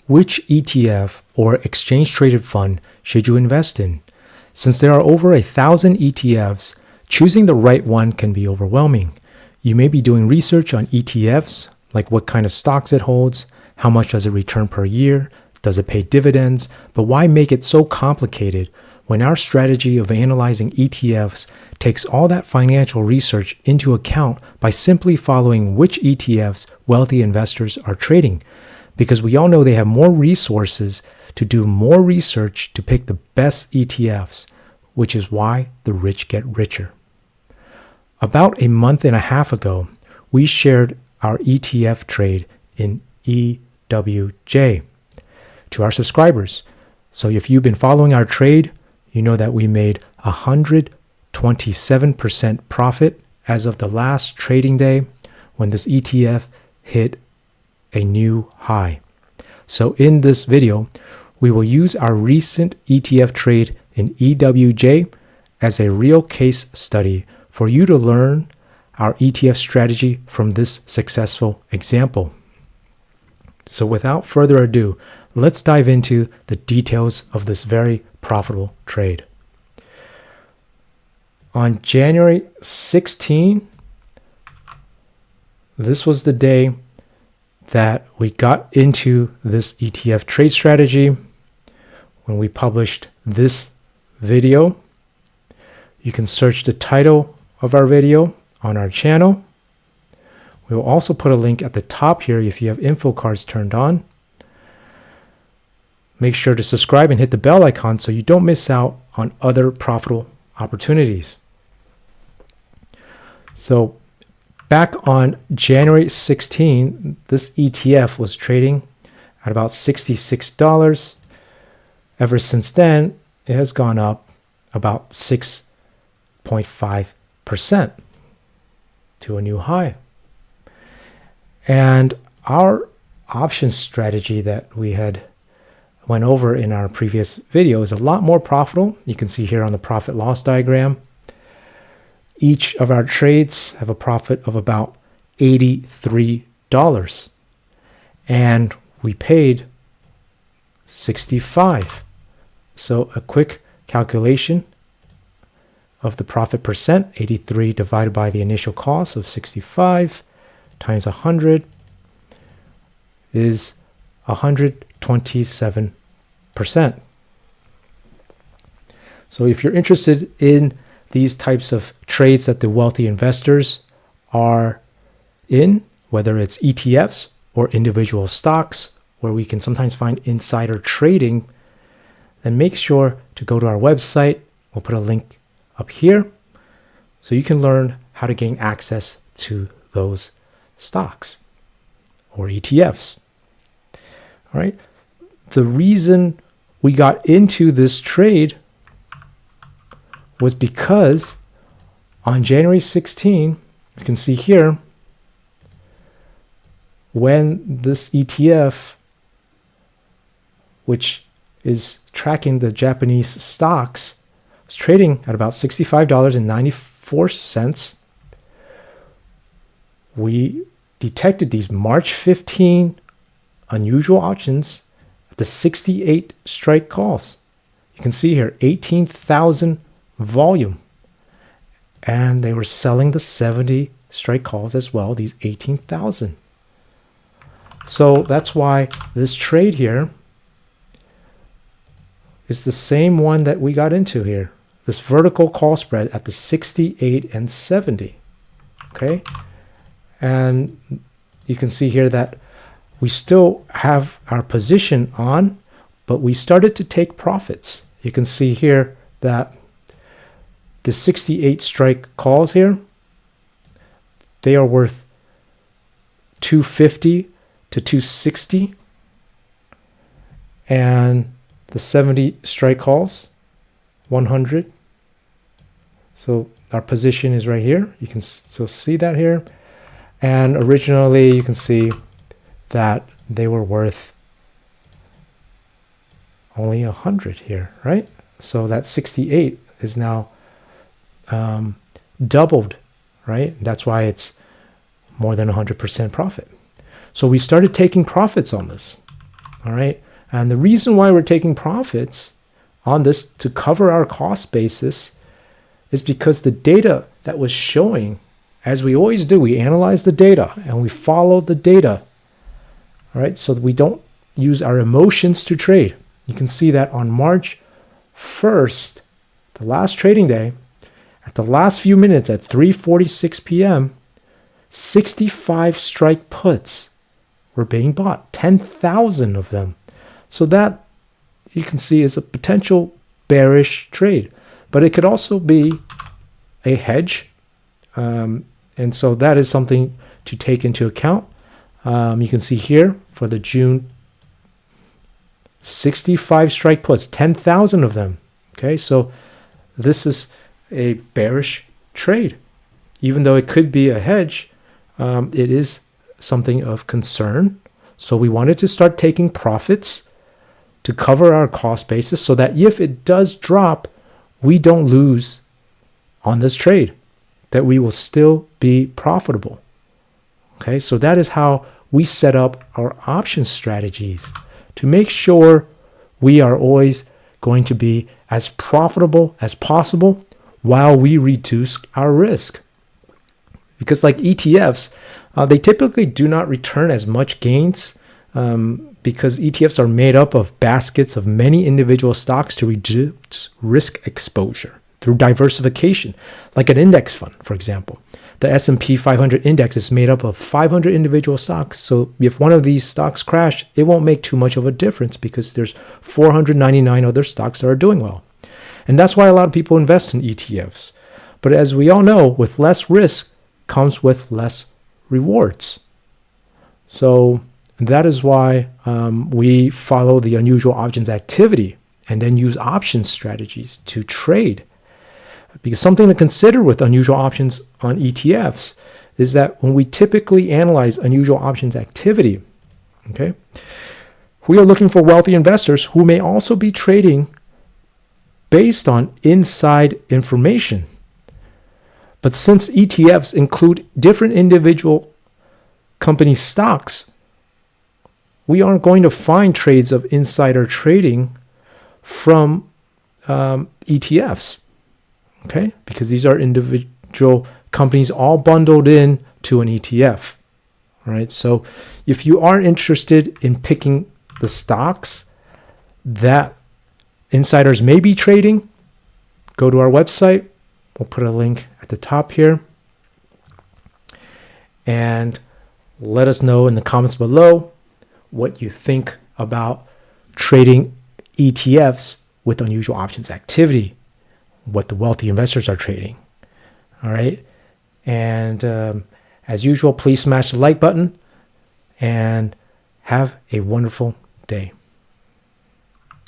Which ETF or exchange traded fund should you invest in? Since there are over 1,000 ETFs, choosing the right one can be overwhelming. You may be doing research on ETFs, like what kind of stocks it holds, how much does it return per year, does it pay dividends, but why make it so complicated when our strategy of analyzing ETFs takes all that financial research into account by simply following which ETFs wealthy investors are trading? Because we all know they have more resources to do more research to pick the best ETFs, which is why the rich get richer. About a month and a half ago, we shared our ETF trade in EWJ to our subscribers. So if you've been following our trade, you know that we made 127% profit as of the last trading day when this ETF hit a new high. So in this video, we will use our recent ETF trade in EWJ as a real case study for you to learn our ETF strategy from this successful example. So without further ado, let's dive into the details of this very profitable trade. On January 16, this was the day that we got into this ETF trade strategy when we published this video. You can search the title of our video on our channel. We will also put a link at the top here if you have info cards turned on. Make sure to subscribe and hit the bell icon so you don't miss out on other profitable opportunities. So back on January 16, this ETF was trading at about $66. Ever since then, it has gone up about 6.5% to a new high. And our option strategy that we had went over in our previous video is a lot more profitable. You can see here on the profit loss diagram. Each of our trades have a profit of about $83. And we paid $65. So a quick calculation of the profit percent, 83 divided by the initial cost of 65 times 100 is 127%. So if you're interested in these types of trades that the wealthy investors are in, whether it's ETFs or individual stocks, where we can sometimes find insider trading, then make sure to go to our website. We'll put a link up here so you can learn how to gain access to those stocks or ETFs. All right. The reason we got into this trade was because on January 16, you can see here, when this ETF, which is tracking the Japanese stocks, was trading at about $65.94, we detected these March 15 unusual options at the 68 strike calls. You can see here 18,000 volume, and they were selling the 70 strike calls as well, these 18,000. So that's why this trade here is the same one that we got into here, this vertical call spread at the 68 and 70. Okay, and you can see here that we still have our position on, but we started to take profits. You can see here that the 68 strike calls here, they are worth 250 to 260, and the 70 strike calls 100. So our position is right here. You can still see that here, and originally you can see that they were worth only 100 here, right? So that 68 is now doubled, right? That's why it's more than 100% profit. So we started taking profits on this. All right. And the reason why we're taking profits on this to cover our cost basis is because the data that was showing, as we always do, we analyze the data and we follow the data. All right. So that we don't use our emotions to trade. You can see that on March 1st, the last trading day, at the last few minutes at 3:46 p.m., 65 strike puts were being bought, 10,000 of them. So that you can see is a potential bearish trade, but it could also be a hedge. And so that is something to take into account. You can see here for the June, 65 strike puts, 10,000 of them. Okay, so this is a bearish trade. Even though it could be a hedge, it is something of concern. So we wanted to start taking profits to cover our cost basis so that if it does drop, we don't lose on this trade, that we will still be profitable. Okay, so that is how we set up our option strategies to make sure we are always going to be as profitable as possible while we reduce our risk. Because like ETFs, they typically do not return as much gains because ETFs are made up of baskets of many individual stocks to reduce risk exposure through diversification, like an index fund, for example. The S&P 500 index is made up of 500 individual stocks. So if one of these stocks crash, it won't make too much of a difference because there's 499 other stocks that are doing well. And that's why a lot of people invest in ETFs. But as we all know, with less risk comes with less rewards. So that is why we follow the unusual options activity and then use option strategies to trade. Because something to consider with unusual options on ETFs is that when we typically analyze unusual options activity, okay, we are looking for wealthy investors who may also be trading based on inside information. But since ETFs include different individual company stocks, we aren't going to find trades of insider trading from ETFs. Okay, because these are individual companies all bundled in to an ETF. All right, so if you are interested in picking the stocks that insiders may be trading, go to our website. We'll put a link at the top here. And let us know in the comments below what you think about trading ETFs with unusual options activity, what the wealthy investors are trading. All right. And as usual, please smash the like button and have a wonderful day.